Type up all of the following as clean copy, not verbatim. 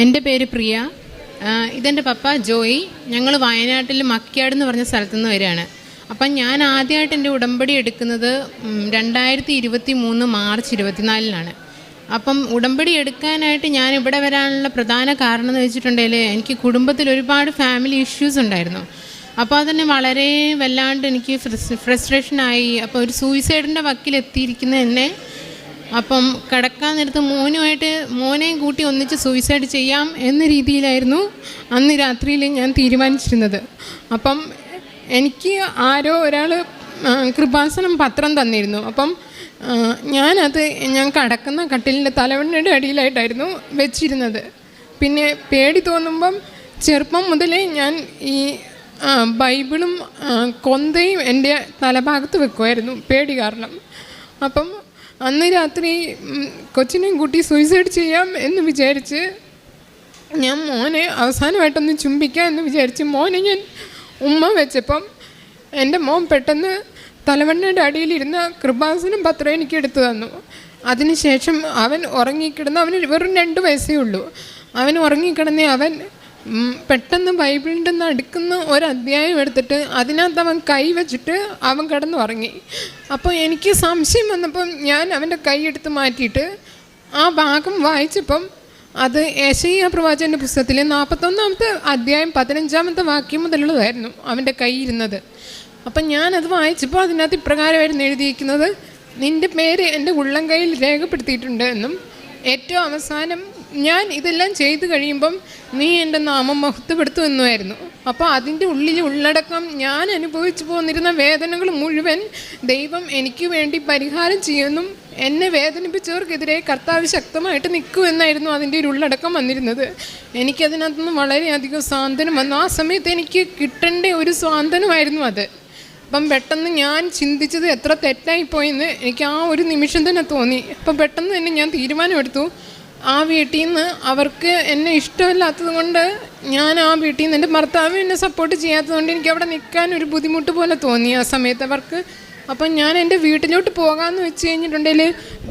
എൻ്റെ പേര് പ്രിയ. ഇതെൻ്റെ പപ്പ ജോയി. ഞങ്ങൾ വയനാട്ടിൽ മക്കിയാട് എന്ന് പറഞ്ഞ സ്ഥലത്തു നിന്ന് വരികയാണ്. അപ്പം ഞാൻ ആദ്യമായിട്ട് എൻ്റെ ഉടമ്പടി എടുക്കുന്നത് 2023 മാർച്ച് 24-നാണ്. അപ്പം ഉടമ്പടി എടുക്കാനായിട്ട് ഞാൻ ഇവിടെ വരാനുള്ള പ്രധാന കാരണം എന്ന് വെച്ചിട്ടുണ്ടെങ്കിൽ എനിക്ക് കുടുംബത്തിൽ ഒരുപാട് ഫാമിലി ഇഷ്യൂസ് ഉണ്ടായിരുന്നു. അപ്പോൾ അതിന് വളരെ വല്ലാണ്ട് എനിക്ക് ഫ്രസ്ട്രേഷനായി. അപ്പോൾ ഒരു സൂയിസൈഡിൻ്റെ വക്കിലെത്തിയിരിക്കുന്ന എന്നെ അപ്പം കിടക്കാൻ നേരത്ത് മോനെയും കൂട്ടി ഒന്നിച്ച് സൂയിസൈഡ് ചെയ്യാം എന്ന രീതിയിലായിരുന്നു അന്ന് രാത്രിയിൽ ഞാൻ തീരുമാനിച്ചിരുന്നത്. അപ്പം എനിക്ക് ആരോ ഒരാൾ കൃപാസനം പത്രം തന്നിരുന്നു. അപ്പം ഞാൻ കിടക്കുന്ന കട്ടിലിൻ്റെ തലവണ്ണയുടെ അടിയിലായിട്ടായിരുന്നു വെച്ചിരുന്നത്. പിന്നെ പേടി തോന്നുമ്പം ചെറുപ്പം മുതലേ ഞാൻ ഈ ബൈബിളും കൊന്തയും എൻ്റെ തലഭാഗത്ത് വെക്കുമായിരുന്നു പേടി കാരണം. അപ്പം അന്ന് രാത്രി കൊച്ചിനെയും കൂട്ടി സൂയിസൈഡ് ചെയ്യാം എന്ന് വിചാരിച്ച് ഞാൻ മോനെ അവസാനമായിട്ടൊന്ന് ചുംബിക്കാം എന്ന് വിചാരിച്ച് മോനെ ഞാൻ ഉമ്മ വെച്ചപ്പം എൻ്റെ മോൻ പെട്ടെന്ന് തലവണ്ണയുടെ അടിയിലിരുന്ന കൃപാസനം പത്രം എനിക്ക് എടുത്തു തന്നു. അതിനുശേഷം അവൻ ഉറങ്ങിക്കിടന്ന്, അവന് വെറും 2 വയസ്സേ ഉള്ളൂ. അവൻ ഉറങ്ങിക്കിടന്നേ അവൻ പെട്ടെന്ന് ബൈബിളിൻ്റെ അടുക്കുന്ന ഒരധ്യായം എടുത്തിട്ട് അതിനകത്ത് അവൻ കൈ വെച്ചിട്ട് അവൻ കിടന്ന് ഉറങ്ങി. അപ്പോൾ എനിക്ക് സംശയം വന്നപ്പം ഞാൻ അവൻ്റെ കൈ എടുത്ത് മാറ്റിയിട്ട് ആ ഭാഗം വായിച്ചപ്പം അത് യെശയ്യാ പ്രവാചകൻ്റെ പുസ്തകത്തിലെ 41-ാമത്തെ അധ്യായം 15-ാമത്തെ വാക്യം മുതലുള്ളതായിരുന്നു അവൻ്റെ കൈ ഇരുന്നത്. അപ്പം ഞാനത് വായിച്ചപ്പോൾ അതിനകത്ത് ഇപ്രകാരമായിരുന്നു എഴുതിയിരിക്കുന്നത്: നിൻ്റെ പേര് എൻ്റെ ഉള്ളം കയ്യിൽ രേഖപ്പെടുത്തിയിട്ടുണ്ട് എന്നും ഏറ്റവും അവസാനം ഞാൻ ഇതെല്ലാം ചെയ്തു കഴിയുമ്പം നീ എൻ്റെ നാമം മഹത്വപ്പെടുത്തുമെന്നുമായിരുന്നു. അപ്പോൾ അതിൻ്റെ ഉള്ളടക്കം ഞാൻ അനുഭവിച്ചു പോന്നിരുന്ന വേദനകൾ മുഴുവൻ ദൈവം എനിക്ക് വേണ്ടി പരിഹാരം ചെയ്യുമെന്നും എന്നെ വേദനിപ്പിച്ചവർക്കെതിരെ കർത്താവ് ശക്തമായിട്ട് നിൽക്കുമെന്നായിരുന്നു അതിൻ്റെ ഒരു ഉള്ളടക്കം വന്നിരുന്നത്. എനിക്കതിനകത്തുനിന്ന് വളരെയധികം സ്വാന്തനം വന്നു. ആ സമയത്ത് എനിക്ക് കിട്ടേണ്ട ഒരു സ്വാന്തനമായിരുന്നു അത്. അപ്പം പെട്ടെന്ന് ഞാൻ ചിന്തിച്ചത് എത്ര തെറ്റായിപ്പോയെന്ന് എനിക്ക് ആ ഒരു നിമിഷം തന്നെ തോന്നി. അപ്പം പെട്ടെന്ന് തന്നെ ഞാൻ തീരുമാനമെടുത്തു, ആ വീട്ടിൽ നിന്ന് അവർക്ക് എന്നെ ഇഷ്ടമില്ലാത്തത് കൊണ്ട് ഞാൻ ആ വീട്ടിൽ നിന്ന്, എൻ്റെ ഭർത്താവ് എന്നെ സപ്പോർട്ട് ചെയ്യാത്തത് കൊണ്ട് എനിക്ക് അവിടെ നിൽക്കാൻ ഒരു ബുദ്ധിമുട്ട് പോലെ തോന്നി ആ സമയത്ത് അവർക്ക്. അപ്പം ഞാൻ എൻ്റെ വീട്ടിലോട്ട് പോകാമെന്ന് വെച്ച് കഴിഞ്ഞിട്ടുണ്ടെങ്കിൽ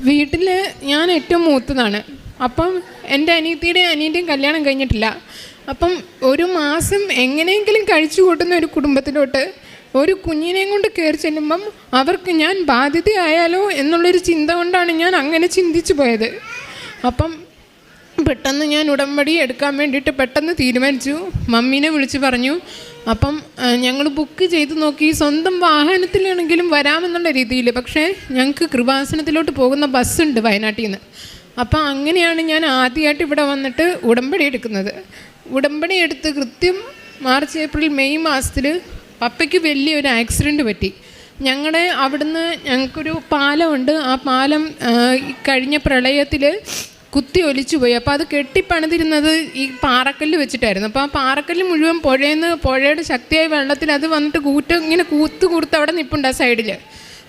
വീട്ടിൽ ഞാൻ ഏറ്റവും മൂത്തതാണ്. അപ്പം എൻ്റെ അനിയൻ്റെയും കല്യാണം കഴിഞ്ഞിട്ടില്ല. അപ്പം ഒരു മാസം എങ്ങനെയെങ്കിലും കഴിച്ചു കൂട്ടുന്ന ഒരു കുടുംബത്തിലോട്ട് ഒരു കുഞ്ഞിനെയും കൊണ്ട് കയറി ചെല്ലുമ്പം അവർക്ക് ഞാൻ ബാധ്യതയായാലോ എന്നുള്ളൊരു ചിന്ത കൊണ്ടാണ് ഞാൻ അങ്ങനെ ചിന്തിച്ചു പോയത്. അപ്പം പെട്ടെന്ന് ഞാൻ ഉടമ്പടി എടുക്കാൻ വേണ്ടിയിട്ട് പെട്ടെന്ന് തീരുമാനിച്ചു. മമ്മീനെ വിളിച്ച് പറഞ്ഞു. അപ്പം ഞങ്ങൾ ബുക്ക് ചെയ്ത് നോക്കി, സ്വന്തം വാഹനത്തിലാണെങ്കിലും വരാമെന്നുള്ള രീതിയിൽ. പക്ഷേ ഞങ്ങൾക്ക് കൃപാസനത്തിലോട്ട് പോകുന്ന ബസ്സുണ്ട് വയനാട്ടിൽ നിന്ന്. അപ്പം അങ്ങനെയാണ് ഞാൻ ആദ്യമായിട്ട് ഇവിടെ വന്നിട്ട് ഉടമ്പടി എടുക്കുന്നത്. ഉടമ്പടി എടുത്ത് കൃത്യം മാർച്ച് ഏപ്രിൽ മെയ് മാസത്തിൽ പപ്പയ്ക്ക് വലിയൊരു ആക്സിഡൻറ്റ് പറ്റി. ഞങ്ങളുടെ അവിടുന്ന് ഞങ്ങൾക്കൊരു പാലമുണ്ട്. ആ പാലം കഴിഞ്ഞ പ്രളയത്തിൽ കുത്തി ഒലിച്ചു പോയി. അപ്പോൾ അത് കെട്ടിപ്പണിതിരുന്നത് ഈ പാറക്കല്ല് വെച്ചിട്ടായിരുന്നു. അപ്പോൾ ആ പാറക്കല്ല് മുഴുവൻ പുഴയുടെ ശക്തിയായ വെള്ളത്തിൽ അത് വന്നിട്ട് ഇങ്ങനെ കൂർത്ത് അവിടെ നിൽപ്പുണ്ട് ആ സൈഡിൽ.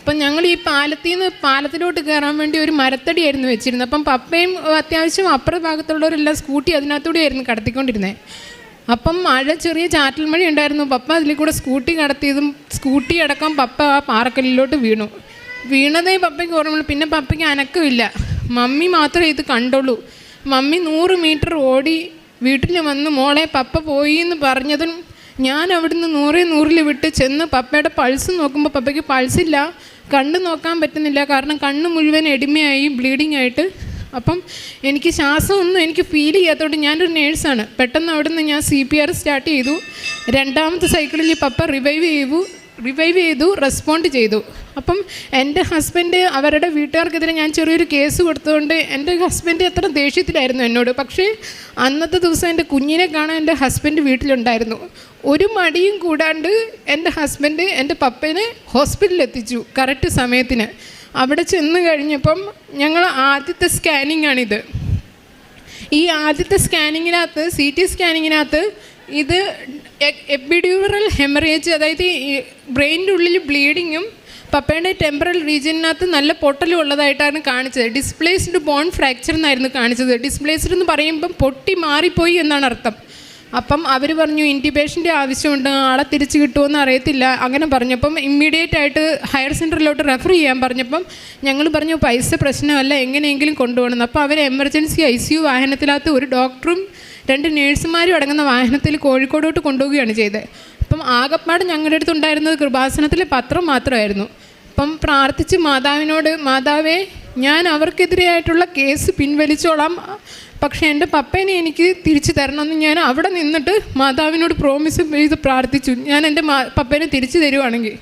അപ്പം ഞങ്ങൾ ഈ പാലത്തിലോട്ട് കയറാൻ വേണ്ടി ഒരു മരത്തടിയായിരുന്നു വെച്ചിരുന്നത്. അപ്പം പപ്പയും അത്യാവശ്യം അപ്പുറ ഭാഗത്തുള്ളവരെല്ലാം സ്കൂട്ടി അതിനകത്തൂടെ ആയിരുന്നു കടത്തിക്കൊണ്ടിരുന്നത്. അപ്പം ചെറിയ ചാറ്റൽ മഴ ഉണ്ടായിരുന്നു. പപ്പ അതിൽ കൂടെ സ്കൂട്ടി കടത്തിയതും സ്കൂട്ടി അടക്കം പപ്പ ആ പാറക്കല്ലിലോട്ട് വീണതേ പപ്പയ്ക്ക് ഓർമ്മയുള്ളൂ. പിന്നെ പപ്പയ്ക്ക് അനക്കമില്ല. മമ്മി മാത്രമേ ഇത് കണ്ടുള്ളൂ. മമ്മി 100 മീറ്റർ ഓടി വീട്ടിൽ വന്ന് മോളെ പപ്പ പോയി എന്ന് പറഞ്ഞതും ഞാൻ അവിടുന്ന് 100 വിട്ട് ചെന്ന് പപ്പയുടെ പൾസ് നോക്കുമ്പോൾ പപ്പയ്ക്ക് പൾസില്ല, കണ്ണ് നോക്കാൻ പറ്റുന്നില്ല. കാരണം കണ്ണ് മുഴുവൻ എഡിമയായി ബ്ലീഡിങ് ആയിട്ട്. അപ്പം എനിക്ക് ശ്വാസമൊന്നും എനിക്ക് ഫീൽ ചെയ്യാത്തതുകൊണ്ട്, ഞാനൊരു നേഴ്സാണ്, പെട്ടെന്ന് അവിടുന്ന് ഞാൻ CPR സ്റ്റാർട്ട് ചെയ്തു. 2ാമത്തെ സൈക്കിളിൽ പപ്പ റിവൈവ് ചെയ്തു, റെസ്പോണ്ട് ചെയ്തു. അപ്പം എൻ്റെ ഹസ്ബൻഡ്, അവരുടെ വീട്ടുകാർക്കെതിരെ ഞാൻ ചെറിയൊരു കേസ് കൊടുത്തതുകൊണ്ട് എൻ്റെ ഹസ്ബൻഡ് അത്ര ദേഷ്യത്തിലായിരുന്നു എന്നോട്. പക്ഷേ അന്നത്തെ ദിവസം എൻ്റെ കുഞ്ഞിനെ കാണാൻ എൻ്റെ ഹസ്ബൻഡ് വീട്ടിലുണ്ടായിരുന്നു. ഒരു മടിയും കൂടാണ്ട് എൻ്റെ ഹസ്ബൻഡ് എൻ്റെ പപ്പേനെ ഹോസ്പിറ്റലിൽ എത്തിച്ചു കറക്റ്റ് സമയത്തിന്. അവിടെ ചെന്ന് കഴിഞ്ഞപ്പം ഞങ്ങൾ ആദ്യത്തെ സ്കാനിങ്ങാണിത്. ഈ ആദ്യത്തെ സ്കാനിങ്ങിനകത്ത്, CT സ്കാനിങ്ങിനകത്ത് ഇത് എപ്പിഡ്യൂറൽ ഹെമറേജ്, അതായത് ബ്രെയിനിൻ്റെ ഉള്ളിൽ ബ്ലീഡിങ്ങും പപ്പയുടെ ടെമ്പറൽ റീജിയനകത്ത് നല്ല പൊട്ടലും ഉള്ളതായിട്ടാണ് കാണിച്ചത്. ഡിസ്പ്ലേസ്ഡ് ബോൺ ഫ്രാക്ചർ എന്നായിരുന്നു കാണിച്ചത്. ഡിസ്പ്ലേസ്ഡ് എന്ന് പറയുമ്പം പൊട്ടി മാറിപ്പോയി എന്നാണ് അർത്ഥം. അപ്പം അവർ പറഞ്ഞു ഇൻറ്റിബേഷൻ്റെ ആവശ്യമുണ്ട്, ആളെ തിരിച്ച് കിട്ടുമെന്ന് അറിയത്തില്ല. അങ്ങനെ പറഞ്ഞപ്പം ഇമ്മീഡിയറ്റ് ആയിട്ട് ഹയർ സെൻറ്ററിലോട്ട് റെഫർ ചെയ്യാൻ പറഞ്ഞപ്പം ഞങ്ങൾ പറഞ്ഞു പൈസ പ്രശ്നമല്ല, എങ്ങനെയെങ്കിലും കൊണ്ടുപോകണം. അപ്പോൾ അവർ എമർജൻസി ICU വാഹനത്തിനകത്ത് ഒരു ഡോക്ടറും 2 നേഴ്സുമാരും അടങ്ങുന്ന വാഹനത്തിൽ കോഴിക്കോടോട്ട് കൊണ്ടുപോവുകയാണ് ചെയ്തത്. അപ്പം ആകപ്പാട് ഞങ്ങളുടെ അടുത്തുണ്ടായിരുന്നത് കൃപാസനത്തിലെ പത്രം മാത്രമായിരുന്നു. അപ്പം പ്രാർത്ഥിച്ച് മാതാവിനോട്, മാതാവേ ഞാൻ അവർക്കെതിരെയായിട്ടുള്ള കേസ് പിൻവലിച്ചോളാം, പക്ഷേ എൻ്റെ പപ്പേനെ എനിക്ക് തിരിച്ചു തരണമെന്ന് ഞാൻ അവിടെ നിന്നിട്ട് മാതാവിനോട് പ്രോമിസ് ചെയ്ത് പ്രാർത്ഥിച്ചു, ഞാൻ എൻ്റെ പപ്പേനെ തിരിച്ചു തരുവാണെങ്കിൽ.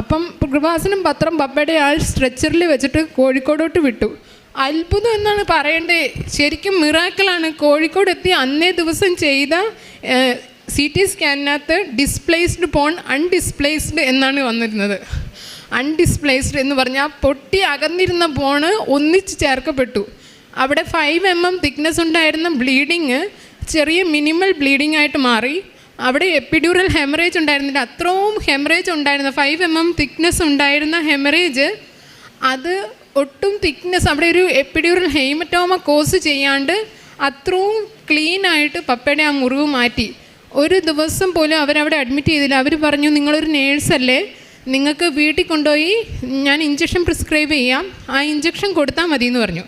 അപ്പം കൃപാസനം പത്രം പപ്പയുടെ സ്ട്രെച്ചറിൽ വെച്ചിട്ട് കോഴിക്കോടോട്ട് വിട്ടു. അത്ഭുതം എന്നാണ് പറയേണ്ടത്, ശരിക്കും മിറാക്കിളാണ്. കോഴിക്കോട് എത്തി അന്നേ ദിവസം ചെയ്ത CT സ്കാനിനകത്ത് ഡിസ്പ്ലേസ്ഡ് പോൺ അൺഡിസ്പ്ലേസ്ഡ് എന്നാണ് വന്നിരുന്നത്. അൺഡിസ്പ്ലേസ്ഡ് എന്ന് പറഞ്ഞാൽ പൊട്ടി അകന്നിരുന്ന പോണ് ഒന്നിച്ച് ചേർക്കപ്പെട്ടു. അവിടെ 5 mm തിക്നെസ് ഉണ്ടായിരുന്ന ബ്ലീഡിങ് ചെറിയ മിനിമൽ ബ്ലീഡിങ് ആയിട്ട് മാറി. അവിടെ എപ്പിഡ്യൂറൽ ഹെമറേജ് ഉണ്ടായിരുന്നില്ല, അത്രയും ഹെമറേജ് ഉണ്ടായിരുന്ന 5 mm തിക്നെസ് ഉണ്ടായിരുന്ന ഹെമറേജ് അത് ഒട്ടും തിക്നെസ്, അവിടെ ഒരു എപ്പിഡ്യൂറൽ ഹെമറ്റോമ കോസ് ചെയ്യാണ്ട് അത്രയും ക്ലീനായിട്ട് പപ്പയുടെ ആ മുറിവ് മാറ്റി. ഒരു ദിവസം പോലും അവരവിടെ അഡ്മിറ്റ് ചെയ്തില്ല. അവർ പറഞ്ഞു നിങ്ങളൊരു നേഴ്സല്ലേ, നിങ്ങൾക്ക് വീട്ടിൽ കൊണ്ടുപോയി ഞാൻ ഇഞ്ചക്ഷൻ പ്രിസ്ക്രൈബ് ചെയ്യാം, ആ ഇഞ്ചക്ഷൻ കൊടുത്താൽ മതി എന്ന് പറഞ്ഞു.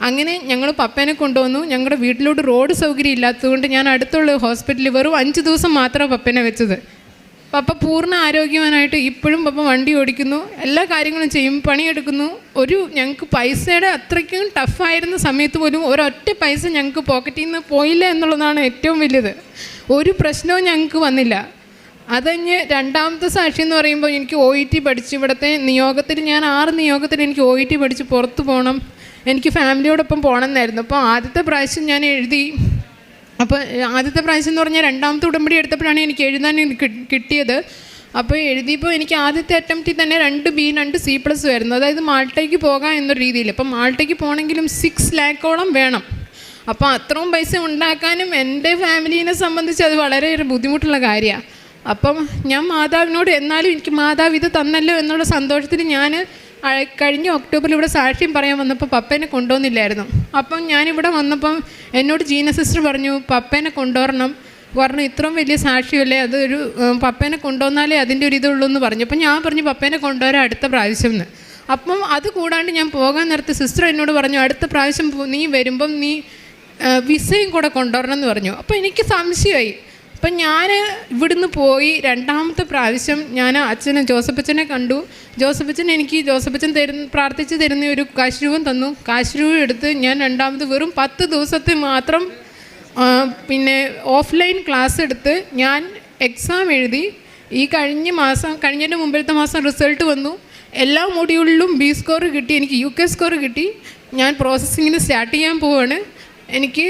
അങ്ങനെ ഞങ്ങൾ പപ്പേനെ കൊണ്ടുവന്നു. ഞങ്ങളുടെ വീട്ടിലോട്ട് റോഡ് സൗകര്യം ഇല്ലാത്തതുകൊണ്ട് ഞാൻ അടുത്തുള്ള ഹോസ്പിറ്റലിൽ വെറും 5 ദിവസം മാത്രമാണ് പപ്പേനെ വെച്ചത്. പപ്പ പൂർണ്ണ ആരോഗ്യവാനായിട്ട് ഇപ്പോഴും പപ്പ വണ്ടി ഓടിക്കുന്നു, എല്ലാ കാര്യങ്ങളും ചെയ്യും, പണിയെടുക്കുന്നു. ഞങ്ങൾക്ക് പൈസയുടെ അത്രയ്ക്കും ടഫായിരുന്ന സമയത്ത് പോലും ഒരൊറ്റ പൈസ ഞങ്ങൾക്ക് പോക്കറ്റിൽ നിന്ന് പോയില്ല എന്നുള്ളതാണ് ഏറ്റവും വലുത്. ഒരു പ്രശ്നവും ഞങ്ങൾക്ക് വന്നില്ല. അതഞ്ഞ് രണ്ടാമത്തെ സാക്ഷി എന്ന് പറയുമ്പോൾ എനിക്ക് OET പഠിച്ച് ഇവിടുത്തെ നിയോഗത്തിൽ ഞാൻ 6 നിയോഗത്തിൽ എനിക്ക് OET പഠിച്ച് പുറത്ത് പോകണം, എനിക്ക് ഫാമിലിയോടൊപ്പം പോകണം എന്നായിരുന്നു. അപ്പോൾ ആദ്യത്തെ പ്രാവശ്യം ഞാൻ എഴുതി. അപ്പോൾ ആദ്യത്തെ പ്രാവശ്യം എന്ന് പറഞ്ഞാൽ രണ്ടാമത്തെ ഉടമ്പടി എടുത്തപ്പോഴാണ് എനിക്ക് എഴുതാൻ കിട്ടിയത്. അപ്പോൾ എഴുതിയപ്പോൾ എനിക്ക് ആദ്യത്തെ അറ്റംപ്റ്റിൽ തന്നെ 2 B 2 C+ വരുന്നു, അതായത് മാൾട്ടയ്ക്ക് പോകാം എന്നൊരു രീതിയിൽ. അപ്പം മാൾട്ടയ്ക്ക് പോകണമെങ്കിലും 6 lakhോളം വേണം. അപ്പോൾ അത്രയും പൈസ ഉണ്ടാക്കാനും എൻ്റെ ഫാമിലീനെ സംബന്ധിച്ച് അത് വളരെ ഒരു ബുദ്ധിമുട്ടുള്ള കാര്യമാണ്. അപ്പം ഞാൻ മാതാവിനോട്, എന്നാലും എനിക്ക് മാതാവ് ഇത് തന്നല്ലോ എന്നുള്ള സന്തോഷത്തിൽ ഞാൻ കഴിഞ്ഞ ഒക്ടോബറിൽ ഇവിടെ സാക്ഷ്യം പറയാൻ വന്നപ്പോൾ പപ്പേനെ കൊണ്ടുവന്നില്ലായിരുന്നു. അപ്പം ഞാനിവിടെ വന്നപ്പം എന്നോട് ജീന സിസ്റ്റർ പറഞ്ഞു പപ്പേനെ കൊണ്ടുവരണം, പറഞ്ഞു ഇത്രയും വലിയ സാക്ഷിയല്ലേ, അതൊരു പപ്പേനെ കൊണ്ടുവന്നാലേ അതിൻ്റെ ഒരു ഇതുള്ളൂ എന്ന് പറഞ്ഞു. അപ്പം ഞാൻ പറഞ്ഞു പപ്പേനെ കൊണ്ടുവരാൻ അടുത്ത പ്രാവശ്യം എന്ന്. അപ്പം അത് കൂടാണ്ട് ഞാൻ പോകാൻ നേരത്തെ സിസ്റ്റർ എന്നോട് പറഞ്ഞു അടുത്ത പ്രാവശ്യം നീ വരുമ്പം നീ വിസയും കൂടെ കൊണ്ടുവരണം എന്ന് പറഞ്ഞു. അപ്പോൾ എനിക്ക് സംശയമായി. അപ്പം ഞാൻ ഇവിടുന്ന് പോയി രണ്ടാമത്തെ പ്രാവശ്യം ഞാൻ ജോസഫച്ചനെ കണ്ടു. ജോസഫച്ചൻ പ്രാർത്ഥിച്ച് തരുന്ന ഒരു കാശ് രൂപം തന്നു. കാശ് രൂപം എടുത്ത് ഞാൻ രണ്ടാമത് വെറും 10 ദിവസത്തെ മാത്രം പിന്നെ ഓഫ്ലൈൻ ക്ലാസ് എടുത്ത് ഞാൻ എക്സാം എഴുതി. ഈ കഴിഞ്ഞതിൻ്റെ മുമ്പിലത്തെ മാസം റിസൾട്ട് വന്നു. എല്ലാ മൊഡ്യൂളിലും B സ്കോർ കിട്ടി, എനിക്ക് UK സ്കോർ കിട്ടി. ഞാൻ പ്രോസസ്സിങ്ങിന് സ്റ്റാർട്ട് ചെയ്യാൻ പോവാണ്. എനിക്ക്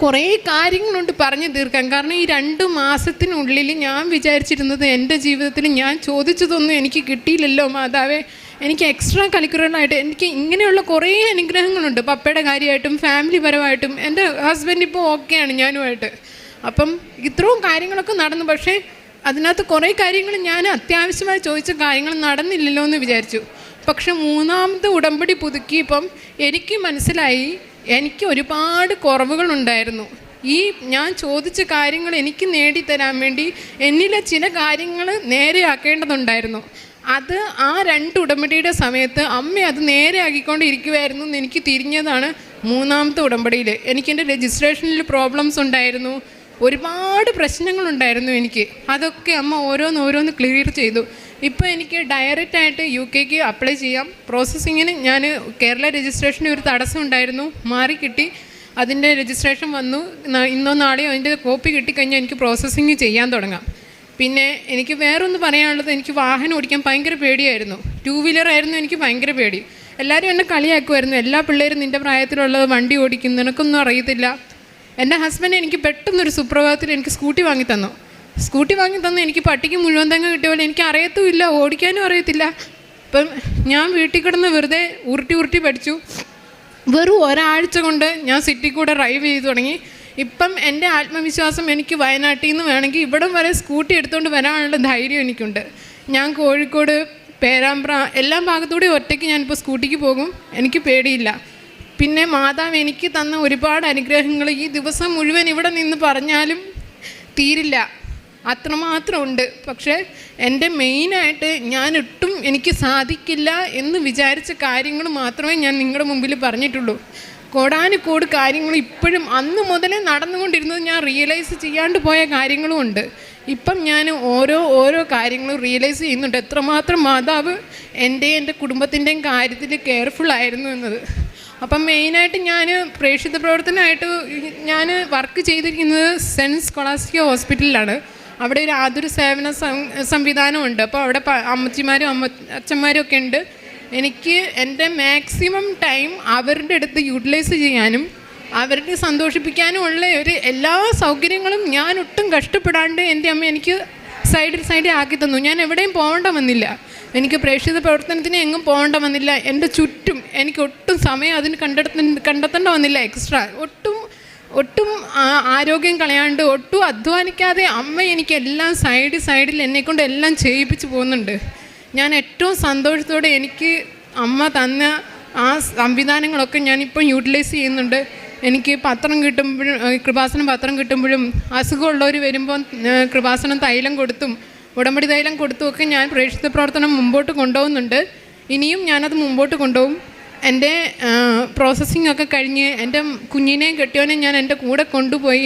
കുറേ കാര്യങ്ങളുണ്ട് പറഞ്ഞു തീർക്കാൻ. കാരണം ഈ 2 മാസത്തിനുള്ളിൽ ഞാൻ വിചാരിച്ചിരുന്നത് എൻ്റെ ജീവിതത്തിൽ ഞാൻ ചോദിച്ചതൊന്നും എനിക്ക് കിട്ടിയില്ലല്ലോ മാതാവേ. എനിക്ക് എക്സ്ട്രാ കരിക്കുലറായിട്ട് എനിക്ക് ഇങ്ങനെയുള്ള കുറേ അനുഗ്രഹങ്ങളുണ്ട്, പപ്പയുടെ കാര്യമായിട്ടും ഫാമിലി പരമായിട്ടും. എൻ്റെ ഹസ്ബൻഡ് ഇപ്പോൾ ഓക്കെയാണ് ഞാനുമായിട്ട്. അപ്പം ഇത്രയും കാര്യങ്ങളൊക്കെ നടന്നു. പക്ഷേ അതിനകത്ത് കുറേ കാര്യങ്ങൾ ഞാൻ അത്യാവശ്യമായി ചോദിച്ച കാര്യങ്ങൾ നടന്നില്ലല്ലോ എന്ന് വിചാരിച്ചു. പക്ഷെ 3ാമത്തെ ഉടമ്പടി പുതുക്കിയപ്പം എനിക്ക് മനസ്സിലായി എനിക്ക് ഒരുപാട് കുറവുകളുണ്ടായിരുന്നു. ഈ ഞാൻ ചോദിച്ച കാര്യങ്ങൾ എനിക്ക് നേടിത്തരാൻ വേണ്ടി എന്നിലെ ചില കാര്യങ്ങൾ നേരെയാക്കേണ്ടതുണ്ടായിരുന്നു. അത് ആ 2 ഉടമ്പടിയുടെ സമയത്ത് അമ്മ അത് നേരെയാക്കിക്കൊണ്ടിരിക്കുമായിരുന്നു എന്ന് എനിക്ക് തിരിഞ്ഞതാണ് 3ാമത്തെ ഉടമ്പടിയിൽ. എനിക്കെൻ്റെ രജിസ്ട്രേഷനിൽ പ്രോബ്ലംസ് ഉണ്ടായിരുന്നു, ഒരുപാട് പ്രശ്നങ്ങളുണ്ടായിരുന്നു എനിക്ക്. അതൊക്കെ അമ്മ ഓരോന്ന് ക്ലിയർ ചെയ്തു. ഇപ്പോൾ എനിക്ക് ഡയറക്റ്റായിട്ട് UK അപ്ലൈ ചെയ്യാം. പ്രോസസ്സിങ്ങിന് ഞാൻ കേരള രജിസ്ട്രേഷന് ഒരു തടസ്സം ഉണ്ടായിരുന്നു, മാറി കിട്ടി. അതിൻ്റെ രജിസ്ട്രേഷൻ വന്നു. ഇന്നോ നാളെയോ അതിൻ്റെ കോപ്പി കിട്ടിക്കഴിഞ്ഞാൽ എനിക്ക് പ്രോസസ്സിങ് ചെയ്യാൻ തുടങ്ങാം. പിന്നെ എനിക്ക് വേറൊന്ന് പറയാനുള്ളത്, എനിക്ക് വാഹനം ഓടിക്കാൻ ഭയങ്കര പേടിയായിരുന്നു. 2 വീലറായിരുന്നു എനിക്ക് ഭയങ്കര പേടി. എല്ലാവരും എന്നെ കളിയാക്കുമായിരുന്നു, എല്ലാ പിള്ളേരും നിൻ്റെ പ്രായത്തിലുള്ളത് വണ്ടി ഓടിക്കും, നിനക്കൊന്നും അറിയത്തില്ല. എൻ്റെ ഹസ്ബൻഡ് എനിക്ക് പെട്ടെന്നൊരു സുപ്രഭാതത്തിൽ എനിക്ക് സ്കൂട്ടി വാങ്ങി തന്നു. എനിക്ക് പട്ടിക്ക് മുഴുവൻ തങ്ങ കിട്ടിയ പോലെ എനിക്ക് അറിയത്തുമില്ല, ഓടിക്കാനും അറിയത്തില്ല. അപ്പം ഞാൻ വീട്ടിൽ കിടന്ന് വെറുതെ ഉരുട്ടി പഠിച്ചു. വെറും ഒരാഴ്ച കൊണ്ട് ഞാൻ സിറ്റി കൂടെ ഡ്രൈവ് ചെയ്ത് തുടങ്ങി. ഇപ്പം എൻ്റെ ആത്മവിശ്വാസം എനിക്ക് വയനാട്ടിൽ നിന്ന് വേണമെങ്കിൽ ഇവിടം വരെ സ്കൂട്ടി എടുത്തുകൊണ്ട് വരാനുള്ള ധൈര്യം എനിക്കുണ്ട്. ഞാൻ കോഴിക്കോട്, പേരാമ്പ്ര എല്ലാ ഭാഗത്തൂടെ ഒറ്റയ്ക്ക് ഞാനിപ്പോൾ സ്കൂട്ടിക്ക് പോകും, എനിക്ക് പേടിയില്ല. പിന്നെ മാതാവ് എനിക്ക് തന്ന ഒരുപാട് അനുഗ്രഹങ്ങൾ ഈ ദിവസം മുഴുവൻ ഇവിടെ നിന്ന് പറഞ്ഞാലും തീരില്ല, അത്രമാത്രം ഉണ്ട്. പക്ഷേ എൻ്റെ മെയിനായിട്ട് ഞാൻ ഒട്ടും എനിക്ക് സാധിക്കില്ല എന്ന് വിചാരിച്ച കാര്യങ്ങൾ മാത്രമേ ഞാൻ നിങ്ങളുടെ മുമ്പിൽ പറഞ്ഞിട്ടുള്ളൂ. കോടാനുകോട് കാര്യങ്ങൾ ഇപ്പോഴും അന്ന് നടന്നുകൊണ്ടിരുന്നത് ഞാൻ റിയലൈസ് ചെയ്യാണ്ട് പോയ കാര്യങ്ങളും ഉണ്ട്. ഇപ്പം ഞാൻ ഓരോ കാര്യങ്ങളും റിയലൈസ് ചെയ്യുന്നുണ്ട്, എത്രമാത്രം മാതാവ് എൻ്റെ കുടുംബത്തിൻ്റെയും കാര്യത്തിൽ കെയർഫുള്ളായിരുന്നു എന്നത്. അപ്പം മെയിനായിട്ട് ഞാൻ പ്രേക്ഷിത പ്രവർത്തനമായിട്ട് ഞാൻ വർക്ക് ചെയ്തിരിക്കുന്നത് സെൻറ്റ് സ്കോളാസ്റ്റിക്ക ഹോസ്പിറ്റലിലാണ്. അവിടെ ഒരു ആതുര സേവന സംവിധാനമുണ്ട്. അപ്പോൾ അവിടെ അമ്മച്ചിമാരും അച്ഛന്മാരും ഒക്കെ ഉണ്ട്. എനിക്ക് എൻ്റെ മാക്സിമം ടൈം അവരുടെ അടുത്ത് യൂട്ടിലൈസ് ചെയ്യാനും അവരുടെ സന്തോഷിപ്പിക്കാനും ഉള്ള എല്ലാ സൗകര്യങ്ങളും ഞാൻ ഒട്ടും കഷ്ടപ്പെടാണ്ട് എൻ്റെ അമ്മ എനിക്ക് സൈഡിൽ ആക്കി തന്നു. ഞാൻ എവിടെയും പോകേണ്ട വന്നില്ല, എനിക്ക് പ്രേക്ഷിത പ്രവർത്തനത്തിന് എങ്ങും പോകേണ്ട വന്നില്ല. എൻ്റെ ചുറ്റും എനിക്ക് ഒട്ടും സമയം അതിന് കണ്ടെത്തേണ്ട വന്നില്ല. എക്സ്ട്രാ ഒട്ടും ആരോഗ്യം കളയാണ്ട് ഒട്ടും അധ്വാനിക്കാതെ അമ്മ എനിക്ക് എല്ലാം സൈഡിൽ എന്നെക്കൊണ്ട് എല്ലാം ചെയ്യിപ്പിച്ച് പോകുന്നുണ്ട്. ഞാൻ ഏറ്റവും സന്തോഷത്തോടെ എനിക്ക് അമ്മ തന്ന ആ സംവിധാനങ്ങളൊക്കെ ഞാനിപ്പം യൂട്ടിലൈസ് ചെയ്യുന്നുണ്ട്. എനിക്ക് പത്രം കിട്ടുമ്പോഴും കൃപാസനം പത്രം കിട്ടുമ്പോഴും അസുഖമുള്ളവർ വരുമ്പോൾ കൃപാസനം തൈലം കൊടുത്തും ഉടമ്പടി തൈലം കൊടുത്തുമൊക്കെ ഞാൻ പ്രേക്ഷിത പ്രവർത്തനം മുമ്പോട്ട് കൊണ്ടുപോകുന്നുണ്ട്. ഇനിയും ഞാനത് മുമ്പോട്ട് കൊണ്ടുപോകും. എൻ്റെ പ്രോസസ്സിംഗ് ഒക്കെ കഴിഞ്ഞ് എൻ്റെ കുഞ്ഞിനെയും കെട്ടിയവനെയും ഞാൻ എൻ്റെ കൂടെ കൊണ്ടുപോയി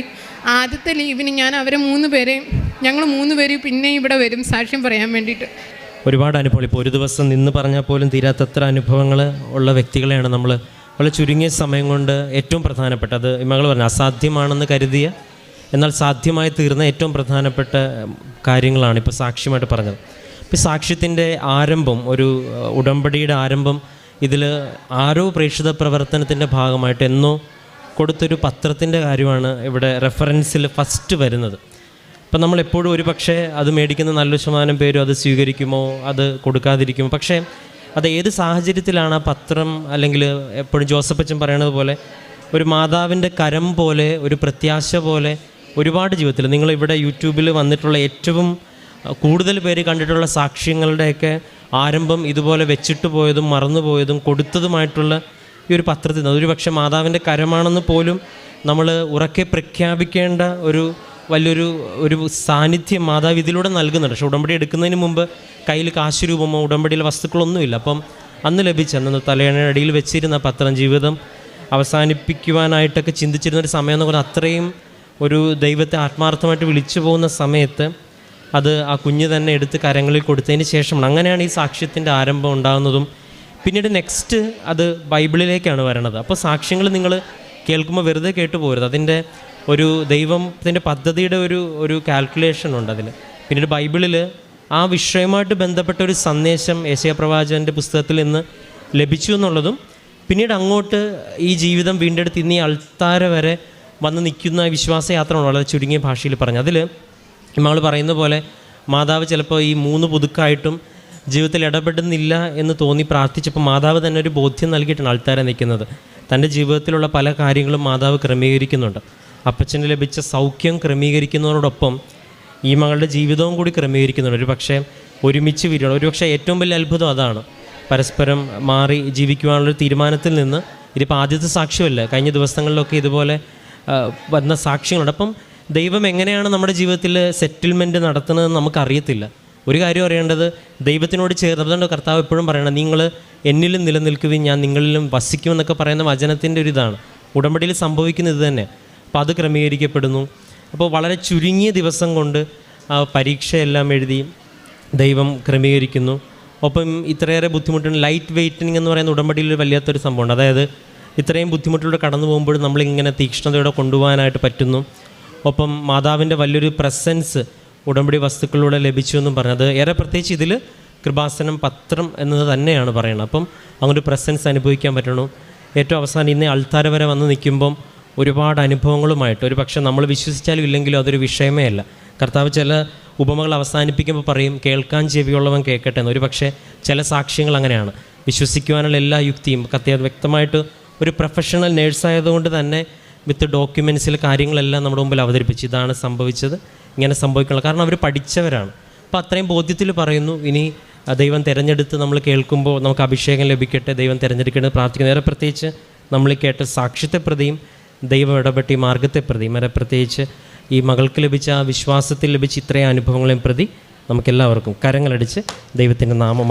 ആദ്യത്തെ ലീവിന് ഞാൻ അവരെ ഞങ്ങൾ 3 പേര് പിന്നെ ഇവിടെ വരും സാക്ഷ്യം പറയാൻ വേണ്ടിയിട്ട്. ഒരുപാട് അനുഭവങ്ങൾ, ഇപ്പോൾ ഒരു ദിവസം നിന്ന് പറഞ്ഞാൽ പോലും തീരാത്തത്ര അനുഭവങ്ങൾ ഉള്ള വ്യക്തികളെയാണ് നമ്മൾ വളരെ ചുരുങ്ങിയ സമയം കൊണ്ട് ഏറ്റവും പ്രധാനപ്പെട്ടത് മകൾ പറഞ്ഞു അസാധ്യമാണെന്ന് കരുതിയ എന്നാൽ സാധ്യമായി തീർന്ന ഏറ്റവും പ്രധാനപ്പെട്ട കാര്യങ്ങളാണ് ഇപ്പോൾ സാക്ഷ്യമായിട്ട് പറഞ്ഞത്. ഇപ്പോൾ സാക്ഷ്യത്തിൻ്റെ ആരംഭം, ഒരു ഉടമ്പടിയുടെ ആരംഭം ഇതിൽ ആരോ പ്രേക്ഷിത പ്രവർത്തനത്തിൻ്റെ ഭാഗമായിട്ട് എന്നോ കൊടുത്തൊരു പത്രത്തിൻ്റെ കാര്യമാണ് ഇവിടെ റെഫറൻസിൽ ഫസ്റ്റ് വരുന്നത്. അപ്പം നമ്മളെപ്പോഴും ഒരു പക്ഷേ അത് മേടിക്കുന്ന നല്ലൊരു ശതമാനം പേരും അത് സ്വീകരിക്കുമോ, അത് കൊടുക്കാതിരിക്കുമോ. പക്ഷേ അത് ഏത് സാഹചര്യത്തിലാണ് ആ പത്രം, അല്ലെങ്കിൽ എപ്പോഴും ജോസഫ് അച്ഛൻ പറയണത് പോലെ ഒരു മാതാവിൻ്റെ കരം പോലെ, ഒരു പ്രത്യാശ പോലെ ഒരുപാട് ജീവിതത്തിൽ നിങ്ങളിവിടെ യൂട്യൂബിൽ വന്നിട്ടുള്ള ഏറ്റവും കൂടുതൽ പേര് കണ്ടിട്ടുള്ള സാക്ഷ്യങ്ങളുടെയൊക്കെ ആരംഭം ഇതുപോലെ വെച്ചിട്ട് പോയതും മറന്നുപോയതും കൊടുത്തതുമായിട്ടുള്ള ഈ ഒരു പത്രത്തിൽ അതൊരു പക്ഷേ മാതാവിൻ്റെ കരമാണെന്ന് പോലും നമ്മൾ ഉറക്കെ പ്രഖ്യാപിക്കേണ്ട വലിയൊരു സാന്നിധ്യം മാതാവ് ഇതിലൂടെ നൽകുന്നുണ്ട്. പക്ഷേ ഉടമ്പടി എടുക്കുന്നതിന് മുമ്പ് കയ്യിൽ കാശ് രൂപമോ ഉടമ്പടിയിലെ വസ്തുക്കളൊന്നുമില്ല. അപ്പം അന്ന് തലയണയുടെ അടിയിൽ വെച്ചിരുന്ന പത്രം ജീവിതം അവസാനിപ്പിക്കുവാനായിട്ടൊക്കെ ചിന്തിച്ചിരുന്നൊരു സമയം എന്ന് പറഞ്ഞാൽ അത്രയും ഒരു ദൈവത്തെ ആത്മാർത്ഥമായിട്ട് വിളിച്ചു പോകുന്ന സമയത്ത് അത് ആ കുഞ്ഞ് തന്നെ എടുത്ത് കരങ്ങളിൽ കൊടുത്തതിന് ശേഷമാണ്. അങ്ങനെയാണ് ഈ സാക്ഷ്യത്തിൻ്റെ ആരംഭം ഉണ്ടാകുന്നതും. പിന്നീട് നെക്സ്റ്റ് അത് ബൈബിളിലേക്കാണ് വരണത്. അപ്പോൾ സാക്ഷ്യങ്ങൾ നിങ്ങൾ കേൾക്കുമ്പോൾ വെറുതെ കേട്ടു പോരുത്. അതിൻ്റെ ഒരു ദൈവത്തിൻ്റെ പദ്ധതിയുടെ ഒരു കാൽക്കുലേഷൻ ഉണ്ട് അതിൽ. പിന്നീട് ബൈബിളിൽ ആ വിഷയമായിട്ട് ബന്ധപ്പെട്ട ഒരു സന്ദേശം യെശയ്യാ പ്രവാചകൻ്റെ പുസ്തകത്തിൽ നിന്ന് ലഭിച്ചു എന്നുള്ളതും, പിന്നീട് അങ്ങോട്ട് ഈ ജീവിതം വീണ്ടെടുത്ത് ഇന്ന് ഈ അൾത്താര വരെ വന്ന് നിൽക്കുന്ന വിശ്വാസയാത്രയാണ് വളരെ ചുരുങ്ങിയ ഭാഷയിൽ പറഞ്ഞു. അതിൽ നമ്മൾ പറയുന്ന പോലെ മാതാവ് ചിലപ്പോൾ ഈ 3 പുതുക്കായിട്ടും ജീവിതത്തിൽ ഇടപെടുന്നില്ല എന്ന് തോന്നി പ്രാർത്ഥിച്ചപ്പോൾ മാതാവ് തന്നെ ഒരു ബോധ്യം നൽകിയിട്ടാണ് ആൾത്താര നിൽക്കുന്നത്. തൻ്റെ ജീവിതത്തിലുള്ള പല കാര്യങ്ങളും മാതാവ് ക്രമീകരിക്കുന്നുണ്ട്. അപ്പച്ചന് ലഭിച്ച സൗഖ്യം ക്രമീകരിക്കുന്നതിനോടൊപ്പം ഈ മകളുടെ ജീവിതവും കൂടി ക്രമീകരിക്കുന്നുണ്ട്. ഒരു പക്ഷേ ഒരുമിച്ച് വരികയാണ്. ഒരുപക്ഷെ ഏറ്റവും വലിയ അത്ഭുതം അതാണ്, പരസ്പരം മാറി ജീവിക്കുവാനുള്ളൊരു തീരുമാനത്തിൽ നിന്ന്. ഇതിപ്പോൾ ആദ്യത്തെ സാക്ഷ്യമല്ല, കഴിഞ്ഞ ദിവസങ്ങളിലൊക്കെ ഇതുപോലെ വന്ന സാക്ഷ്യങ്ങളുണ്ട്. അപ്പം ദൈവം എങ്ങനെയാണ് നമ്മുടെ ജീവിതത്തിൽ സെറ്റിൽമെൻറ്റ് നടത്തുന്നതെന്ന് നമുക്കറിയത്തില്ല. ഒരു കാര്യം അറിയേണ്ടത്, ദൈവത്തിനോട് ചേർന്നതുകൊണ്ട് കർത്താവ് എപ്പോഴും പറയണം, നിങ്ങൾ എന്നിലും നിലനിൽക്കുകയും ഞാൻ നിങ്ങളിലും വസിക്കുമെന്നൊക്കെ പറയുന്ന വചനത്തിൻ്റെ ഒരു ഇതാണ്. ഉടമ്പടിയിൽ സംഭവിക്കുന്നത് ഇത് തന്നെ. അപ്പോൾ അത് ക്രമീകരിക്കപ്പെടുന്നു. അപ്പോൾ വളരെ ചുരുങ്ങിയ ദിവസം കൊണ്ട് ആ പരീക്ഷയെല്ലാം എഴുതി ദൈവം ക്രമീകരിക്കുന്നു. ഒപ്പം ഇത്രയേറെ ബുദ്ധിമുട്ടുണ്ട്. ലൈറ്റ് വെയ്റ്റിംഗ് എന്ന് പറയുന്ന ഉടമ്പടിയിൽ വല്ലാത്തൊരു സംഭവമുണ്ട്. അതായത് ഇത്രയും ബുദ്ധിമുട്ടിലൂടെ കടന്നു പോകുമ്പോഴും നമ്മളിങ്ങനെ തീക്ഷ്ണതയോടെ കൊണ്ടുപോകാനായിട്ട് പറ്റുന്നു. ഒപ്പം മാതാവിൻ്റെ വലിയൊരു പ്രസൻസ് ഉടമ്പടി വസ്തുക്കളിലൂടെ ലഭിച്ചു എന്നും പറഞ്ഞത് ഏറെ പ്രത്യേകിച്ച് ഇതിൽ കൃപാസനം പത്രം എന്നത് തന്നെയാണ് പറയുന്നത്. അപ്പം അങ്ങനൊരു പ്രസൻസ് അനുഭവിക്കാൻ പറ്റണം. ഏറ്റവും അവസാനം ഇന്നേ അൾത്താര വരെ വന്ന് നിൽക്കുമ്പം ഒരുപാട് അനുഭവങ്ങളുമായിട്ട്, ഒരു പക്ഷേ നമ്മൾ വിശ്വസിച്ചാലും ഇല്ലെങ്കിലും അതൊരു വിഷയമേ അല്ല. കർത്താവ് ചില ഉപമകൾ അവസാനിപ്പിക്കുമ്പോൾ പറയും, കേൾക്കാൻ ചെവിയുള്ളവൻ കേൾക്കട്ടെ എന്ന്. ഒരു പക്ഷേ ചില സാക്ഷ്യങ്ങൾ അങ്ങനെയാണ്. വിശ്വസിക്കുവാനുള്ള എല്ലാ യുക്തിയും വ്യക്തമായിട്ട് ഒരു പ്രൊഫഷണൽ നേഴ്സായതുകൊണ്ട് തന്നെ വിത്ത് ഡോക്യുമെൻറ്റ്സിൽ കാര്യങ്ങളെല്ലാം നമ്മുടെ മുമ്പിൽ അവതരിപ്പിച്ച് ഇതാണ് സംഭവിച്ചത്, ഇങ്ങനെ സംഭവിക്കണം. കാരണം അവർ പഠിച്ചവരാണ്. അപ്പോൾ അത്രയും ബോധ്യത്തിൽ പറയുന്നു. ഇനി ദൈവം തിരഞ്ഞെടുത്ത് നമ്മൾ കേൾക്കുമ്പോൾ നമുക്ക് അഭിഷേകം ലഭിക്കട്ടെ, ദൈവം തിരഞ്ഞെടുക്കേണ്ടത് പ്രാർത്ഥിക്കുന്നത്. ഏറെ പ്രത്യേകിച്ച് നമ്മൾ ഈ കേട്ട സാക്ഷ്യത്തെ പ്രതിയും ദൈവം ഇടപെട്ട ഈ മാർഗത്തെ പ്രതിയും വരെ പ്രത്യേകിച്ച് ഈ മകൾക്ക് ലഭിച്ച ആ വിശ്വാസത്തിൽ ലഭിച്ച ഇത്രയും അനുഭവങ്ങളെയും പ്രതി നമുക്കെല്ലാവർക്കും കരങ്ങളടിച്ച് ദൈവത്തിൻ്റെ നാമം